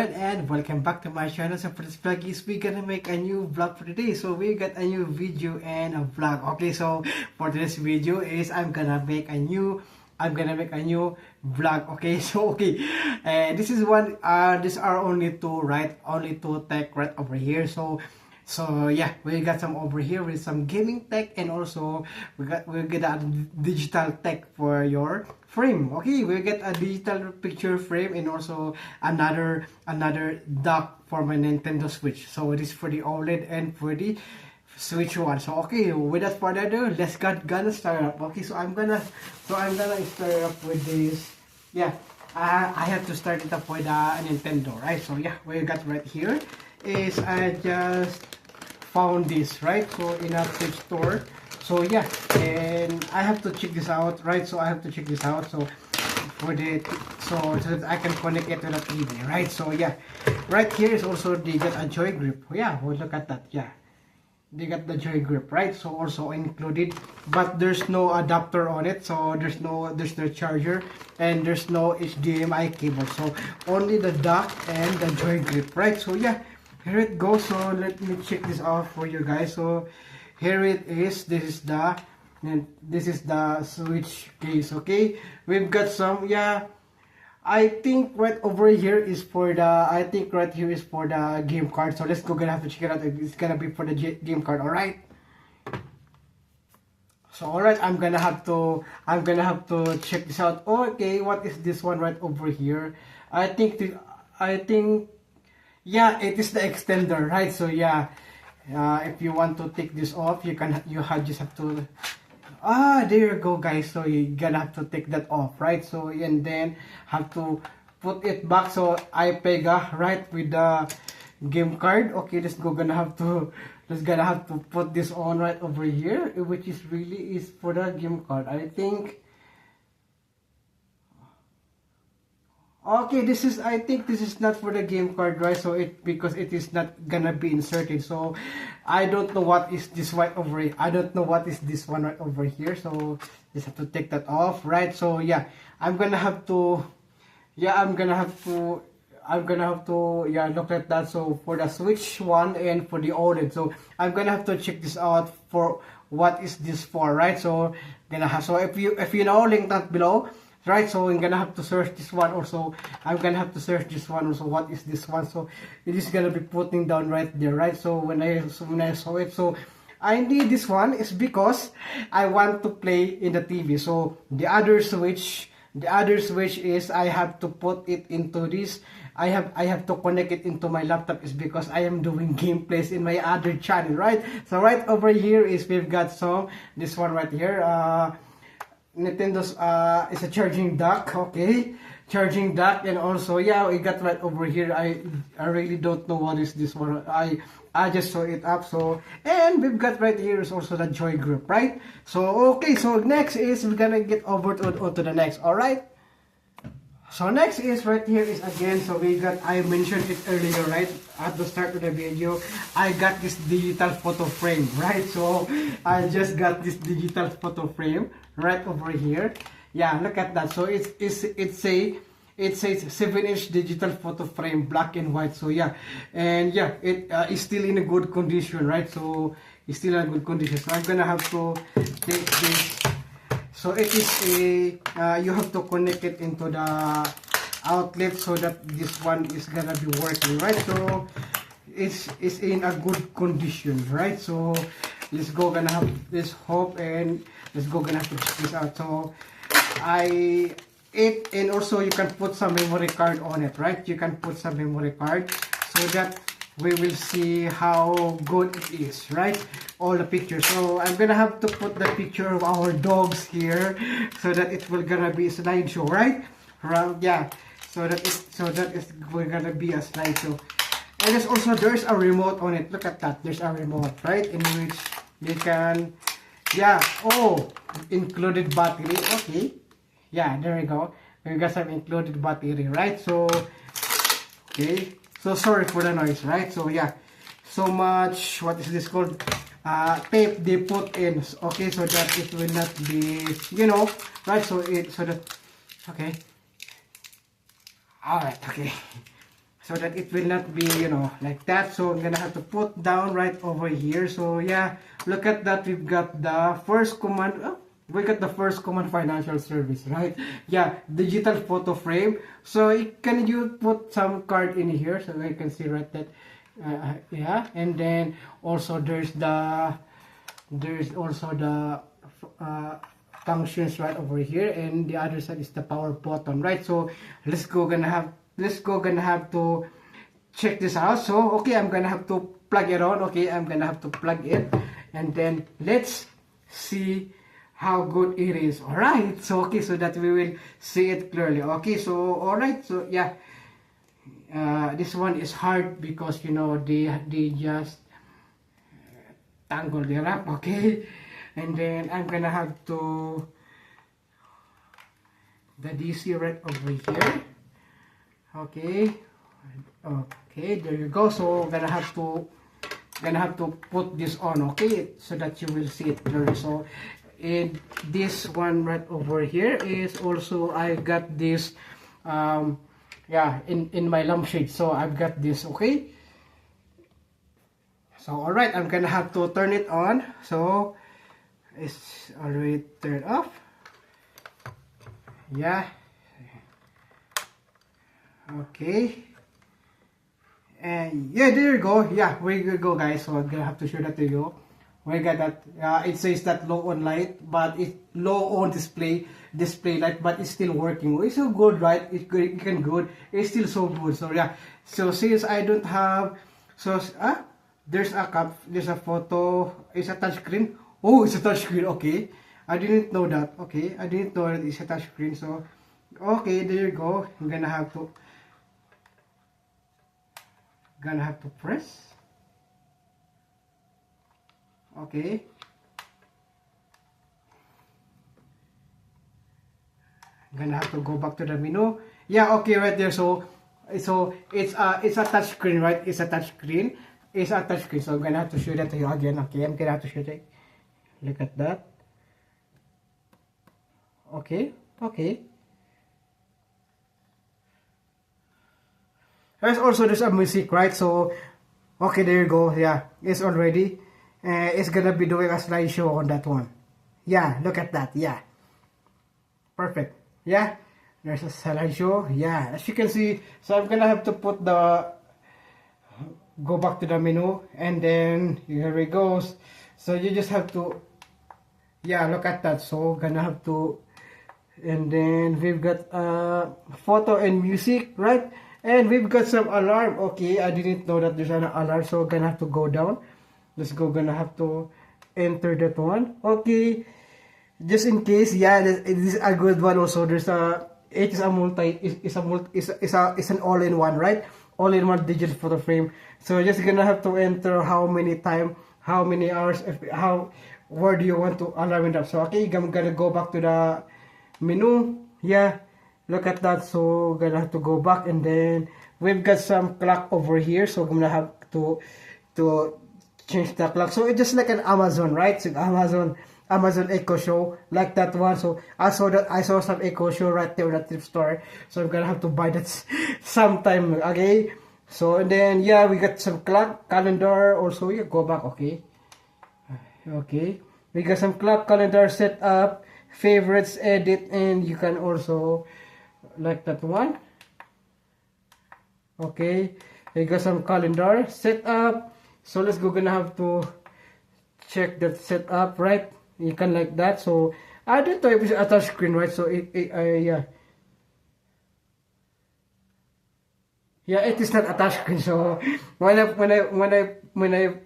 Alright, and welcome back to my channel. So for this vlog is we gonna make a new vlog for today. So we got a new video and a vlog. Okay, so for this video is I'm gonna make a new vlog. Okay, so and this is one these are only two, right? Only two tech right over here. So yeah, we got some over here with some gaming tech, and also we get a digital tech for your frame. Okay, we get a digital picture frame and also another dock for my Nintendo Switch. So it is for the OLED and for the Switch one. So okay, without further ado, let's gonna start up. Okay, so I'm gonna start up with this. Yeah, I have to start it up with a Nintendo, right? So yeah, we got right here is I just found this, right? So in a Switch store. So yeah, and I have to check this out, right? So I have to check this out. So for the so that I can connect it to the TV, right? So yeah, right here is also they got a joy grip. Yeah, well, look at that. Yeah, they got the joy grip, right? So also included, but there's no adapter on it. So there's no charger and there's no HDMI cable. So only the dock and the joy grip, right? So yeah, here it goes. So let me check this out for you guys. So here it is. This is the Switch case. Okay, we've got some. Yeah, I think right over here is for the. I think right here is for the game card. So let's go. Gonna have to check it out. It's gonna be for the game card. All right. So alright, I'm gonna have to check this out. Okay, what is this one right over here? I think yeah, it is the extender, right? So yeah, if you want to take this off, just have to there you go, guys. So you're gonna have to take that off, right? So and then have to put it back. So I pega right with the game card. Okay, let's gonna have to put this on right over here, which is really is for the game card, I think. Okay, I think this is not for the game card, right? So because it is not gonna be inserted. So I don't know what is this right over here. I don't know what is this one right over here. So just have to take that off, right? So yeah, I'm gonna have to yeah, look at that. So for the Switch one and for the OLED, so I'm gonna have to check this out for what is this for, right? So so if you know, link that below, right? So I'm gonna have to search this one also. I'm gonna have to search this one also. What is this one? So it is gonna be putting down right there, right? So when I saw it, so I need this one is because I want to play in the TV. So the other Switch is I have to put it into this. I have to connect it into my laptop is because I am doing gameplays in my other channel, right? So right over here is we've got this one right here. Nintendo's is a charging dock. Okay, charging dock, and also yeah, we got right over here. I really don't know what is this one. I just saw it up. So and we've got right here is also the joy grip, right? So okay, so next is we're gonna get over to the next. All right. So next is right here is again, so we got, I mentioned it earlier, right, at the start of the video, I got this digital photo frame, right? So I just got this digital photo frame right over here. Yeah, look at that. So it says 7-inch digital photo frame, black and white. So yeah, and yeah, it is still in a good condition, right? So it's still in a good condition. So I'm gonna have to take this. So it is you have to connect it into the outlet so that this one is gonna be working, right? So it's in a good condition, right? So let's go gonna have this hope, and let's go gonna have to check this out. So and also you can put some memory card on it, right? You can put some memory card so that we will see how good it is, right? All the pictures. So I'm gonna have to put the picture of our dogs here so that it will gonna be a slideshow, right? Yeah, so that is gonna be a slideshow. And there's a remote on it. Look at that. There's a remote, right? In which you can, yeah. Oh, included battery. Okay. Yeah, there we go. We got some included battery, right? So okay. So sorry for the noise, right? So yeah, so much, what is this called? Tape they put in, okay, so that it will not be, right? So that, okay. Alright, okay. so that it will not be, you know, like that. So I'm gonna have to put down right over here. So yeah, look at that. We've got the first command. Oh, we got the first command financial service, right? Yeah, digital photo frame. So can you put some card in here so I can see right that. Yeah, and then also there's also the uh, functions right over here, and the other side is the power button, right? So let's go gonna have to check this out. So okay, I'm gonna have to plug it on. Okay, I'm gonna have to plug it, and then let's see how good it is. All right, so okay, so that we will see it clearly. Okay, so all right, so yeah, this one is hard because you know they just tangle the wrap. Okay, and then I'm gonna have to the DC right over here. Okay, okay, there you go. So gonna have to put this on, okay, so that you will see it clearly. So and this one right over here is also, I got this yeah, in my lampshade. So I've got this. Okay, so all right, I'm gonna have to turn it on. So it's already turned off. Yeah, okay, and yeah, there you go. Yeah, we go, guys. So I'm gonna have to show that to you. We got that. It says that low on light, but it's low on display light, but it's still working. It's so good, right? It's good. It can good. It's still so good. So yeah. So since I don't have, so there's a photo. It's a touchscreen. Oh, it's a touchscreen. Okay, I didn't know that. Okay, I didn't know that it's a touchscreen. So okay, there you go. I'm gonna have to press. Okay, I'm gonna have to go back to the menu. Yeah, okay, right there. So it's a touch screen, right? It's a touch screen. It's a touch screen. So I'm gonna have to show that to you again. Okay, I'm gonna have to show it. Look at that. Okay, okay. There's a music, right? So okay, there you go. Yeah, it's already. It's gonna be doing a slideshow on that one. Yeah, look at that. Yeah, perfect. Yeah, there's a slideshow. Yeah, as you can see. So I'm gonna have to put the go back to the menu, and then here it goes. So you just have to, yeah, look at that. So gonna have to, and then we've got photo and music, right? And we've got some alarm. Okay, I didn't know that there's an alarm, so gonna have to go down. Let's go, gonna have to enter that one. Okay, just in case, yeah, this is a good one also. There's a, it is a multi, it's an all-in-one, right? All-in-one digital photo frame. So just gonna have to enter how many time, how many hours, where do you want to alarm it up. So okay, I'm gonna go back to the menu. Yeah, look at that. So gonna have to go back, and then we've got some clock over here. So I'm gonna have to change the clock. So it's just like an Amazon, right? So Amazon Echo Show, like that one. So I saw some Echo Show right there at the thrift store. So I'm gonna have to buy that sometime. Okay. So and then yeah, we got some clock, calendar also. Yeah, go back. Okay. Okay. We got some clock, calendar set up, favorites, edit, and you can also like that one. Okay. We got some calendar set up. So let's go, gonna have to check that setup, right? You can like that. So I don't know if it's a touch screen, right? So yeah, it is not a touch screen. So when I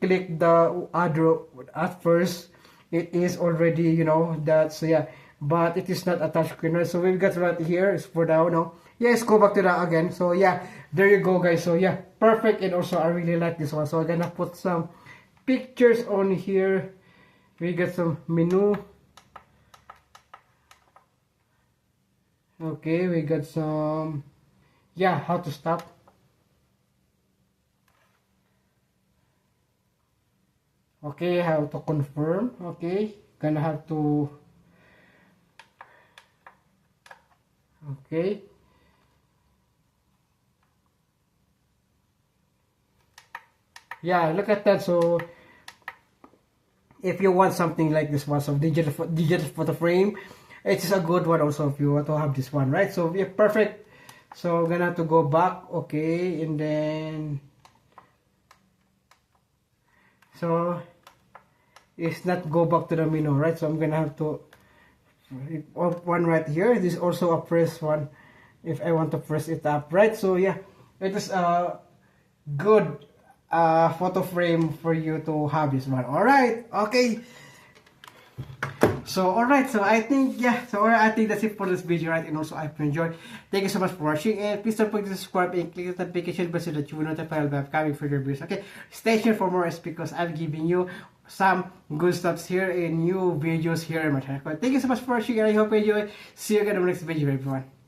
click the other at first, it is already, you know, that. So yeah, but it is not a touch screen, right? So we've got right here is for now. No, yes, go back to that again. So yeah, there you go, guys. So yeah, perfect. And also I really like this one. So I'm gonna put some pictures on here. We got some menu. Okay, we got some, yeah, how to stop. Okay, how to confirm. Okay, gonna have to, okay, yeah, look at that. So if you want something like this one, so digital photo frame, it is a good one also if you want to have this one, right? So yeah, perfect. So I'm gonna have to go back, okay, and then so it's not go back to the menu, right? So I'm gonna have to one right here. This is also a press one if I want to press it up, right? So yeah, it is a good photo frame for you to have this one. All right, okay. So alright, so I think yeah, so alright, I think that's it for this video, right? And also I hope you enjoyed. Thank you so much for watching, and please don't forget to subscribe and click the notification bell so that you will notify by upcoming further videos. Okay, stay tuned for more because I'm giving you some good stuff here and new videos here in my channel. Thank you so much for watching, and I hope you enjoy. See you again in the next video, everyone.